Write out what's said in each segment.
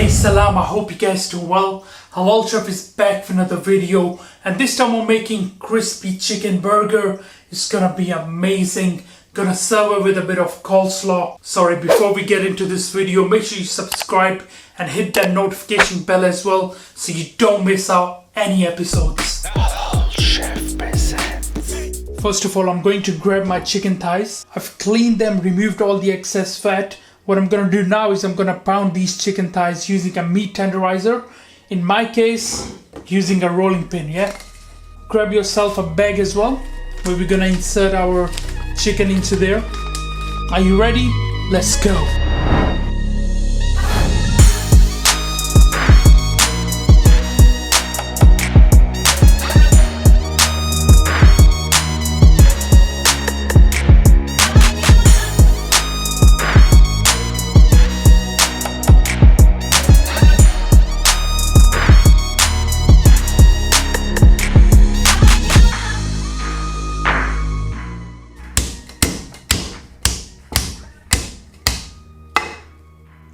Hey Salam, I hope you guys do well. Halal Chef is back for another video, and this time we're making crispy chicken burger. It's gonna be amazing. Gonna serve it with a bit of coleslaw. Sorry, before we get into this video, make sure you subscribe and hit that notification bell as well so you don't miss out any episodes. Halal Chef presents. First of all, I'm going to grab my chicken thighs. I've cleaned them, removed all the excess fat. What I'm gonna do now is I'm gonna pound these chicken thighs using a meat tenderizer. In my case, using a rolling pin, yeah? Grab yourself a bag as well, where we're gonna insert our chicken into there. Are you ready? Let's go.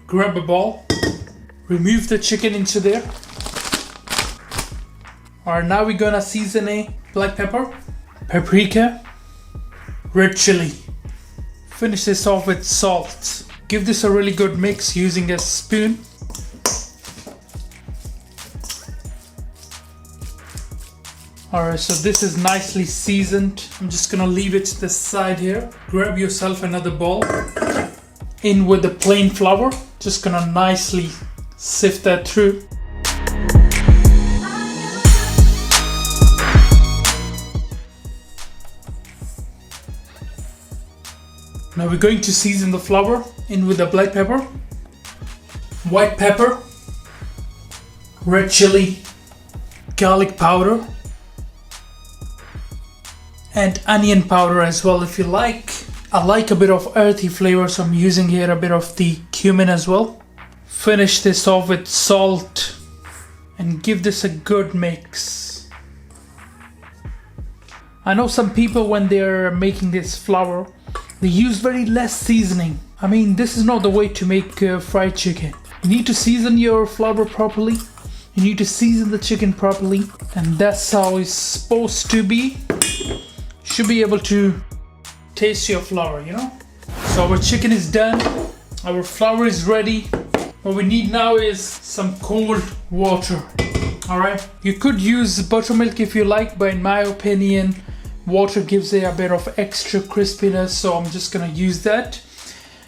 Grab a bowl, remove the chicken into there. Alright, now we're gonna season a black pepper, paprika, red chilli. Finish this off with salt. Give this a really good mix using a spoon. Alright, so this is nicely seasoned. I'm just gonna leave it to the side here. Grab yourself another bowl. In with the plain flour. Just gonna nicely sift that through. Now we're going to season the flour in with the black pepper, white pepper, red chili, garlic powder, and onion powder as well if you like. I like a bit of earthy flavor, so I'm using here a bit of the cumin as well. Finish this off with salt and give this a good mix. I know some people, when they're making this flour, they use very less seasoning. I mean, this is not the way to make fried chicken. You need to season your flour properly. You need to season the chicken properly, and that's how it's supposed to be. You should be able to taste your flour, you know. So our chicken is done, our flour is ready. What we need now is some cold water. All right, you could use buttermilk if you like, but in my opinion water gives it a bit of extra crispiness, so I'm just gonna use that.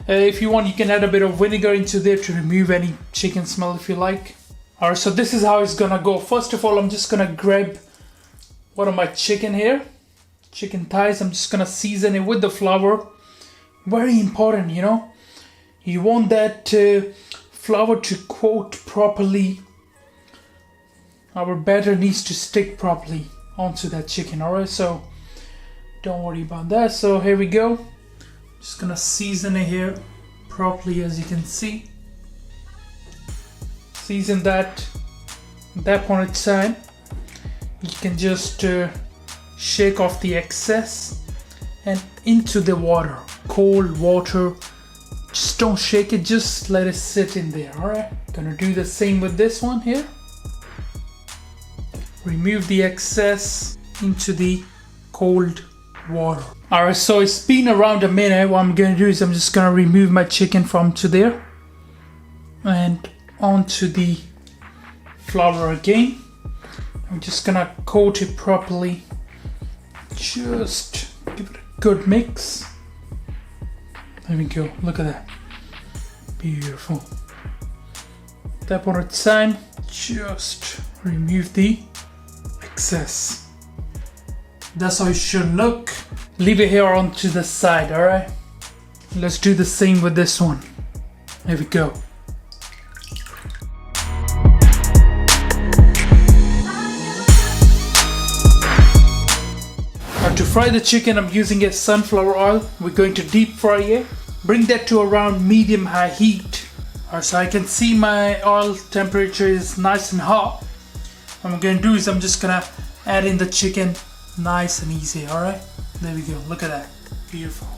If you want, you can add a bit of vinegar into there to remove any chicken smell if you like. All right, so this is how it's gonna go. First of all, I'm just gonna grab one of my chicken here, chicken thighs. I'm just gonna season it with the flour. Very important, you know. You want that flour to coat properly. Our batter needs to stick properly onto that chicken. All right, so don't worry about that. So here we go. Just gonna season it here properly, as you can see. Season that. At that point in time, you can just shake off the excess and into the water, cold water. Just don't shake it, just let it sit in there. All right, gonna do the same with this one here. Remove the excess into the cold water. All right, so it's been around a minute. What I'm gonna do is I'm just gonna remove my chicken from to there and onto the flour again. I'm just gonna coat it properly. Just give it a good mix. There we go, look at that. Beautiful. At that point of time, just remove the excess. That's how it should look. Leave it here onto the side, alright? Let's do the same with this one. There we go. To fry the chicken, I'm using a sunflower oil. We're going to deep fry it. Bring that to around medium high heat. Alright, so I can see my oil temperature is nice and hot. What I'm going to do is I'm just gonna add in the chicken nice and easy. Alright, there we go, look at that, beautiful.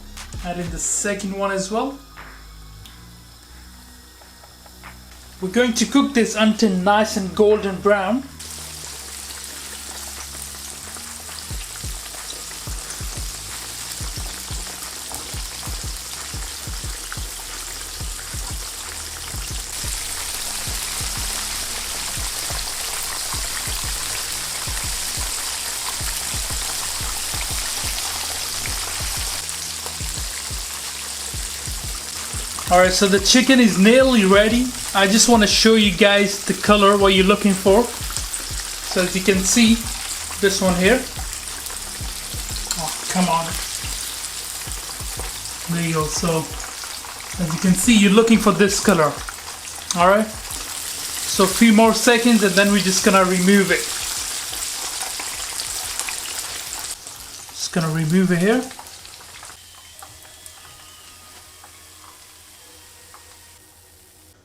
Add in the second one as well. We're going to cook this until nice and golden brown. Alright, so the chicken is nearly ready. I just want to show you guys the color, what you're looking for. So as you can see, this one here. Oh, come on. There you go. So as you can see, you're looking for this color. Alright. So a few more seconds and then we're just gonna remove it. Just gonna remove it here.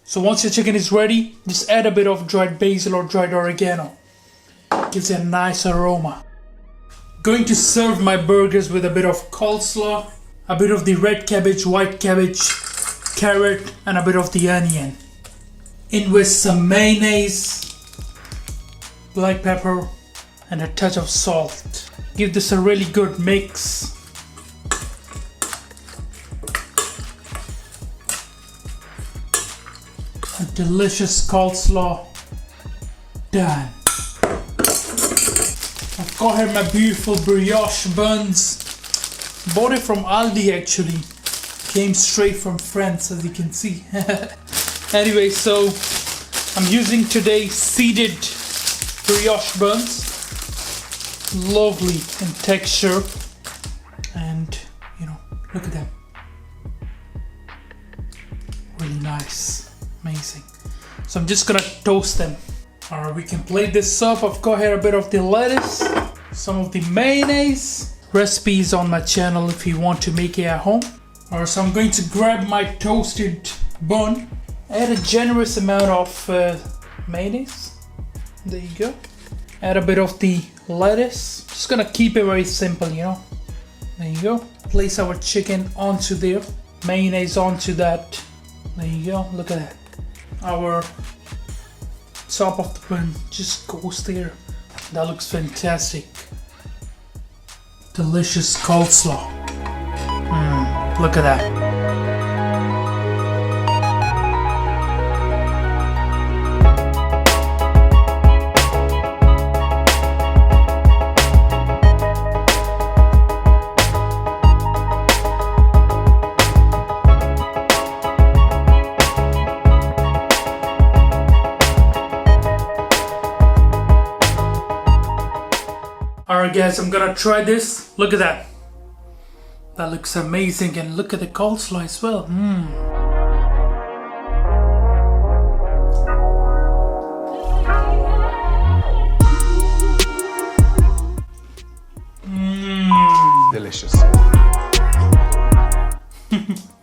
So once your chicken is ready, just add a bit of dried basil or dried oregano. Gives it a nice aroma. Going to serve my burgers with a bit of coleslaw, a bit of the red cabbage, white cabbage, carrot, and a bit of the onion. In with some mayonnaise, black pepper, and a touch of salt. Give this a really good mix. A delicious coleslaw done. I've got here my beautiful brioche buns. Bought it from Aldi actually. Came straight from France, as you can see. Anyway, so I'm using today seeded brioche buns. Lovely in texture. And you know, look at them. Really nice. Amazing. So I'm just gonna toast them. Alright, we can plate this up. I've got here a bit of the lettuce, some of the mayonnaise. Recipes on my channel if you want to make it at home. Alright, so I'm going to grab my toasted bun. Add a generous amount of mayonnaise. There you go. Add a bit of the lettuce. Just gonna keep it very simple, you know. There you go. Place our chicken onto there. Mayonnaise onto that. There you go. Look at that. Our top of the bun just goes there. That looks fantastic. Delicious coleslaw. Look at that. Alright guys, I'm gonna try this. Look at that. That looks amazing, and look at the coleslaw as well. Delicious.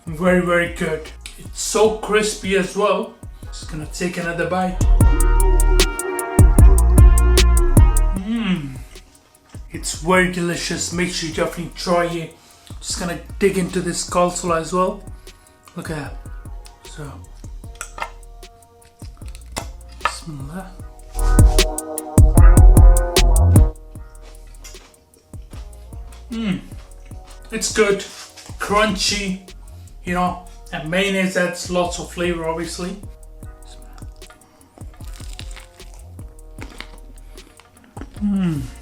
Very, very good. It's so crispy as well. Just gonna take another bite. It's very delicious. Make sure you definitely try it. Just gonna dig into this coleslaw as well. Look at that. So, bismillah. It's good, crunchy, you know, and mayonnaise adds lots of flavor, obviously.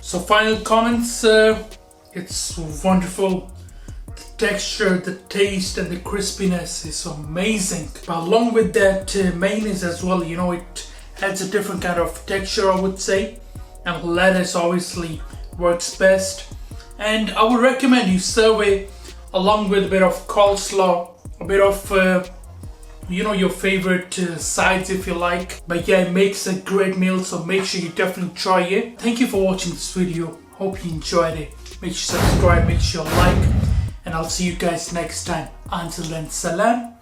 So final comments, it's wonderful. The texture, the taste and the crispiness is amazing. But along with that mayonnaise as well, you know, it adds a different kind of texture, I would say. And lettuce obviously works best. And I would recommend you serve it along with a bit of coleslaw, a bit of you know, your favorite sides if you like. But yeah, it makes a great meal, so make sure you definitely try it. Thank you for watching this video. Hope you enjoyed it. Make sure you subscribe, make sure you like, and I'll see you guys next time. Until then, salam.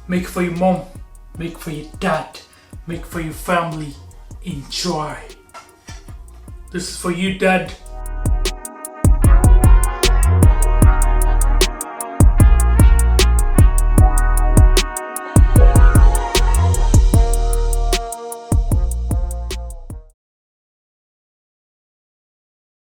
Make for your mom, make for your dad, make for your family. Enjoy. This is for you, dad.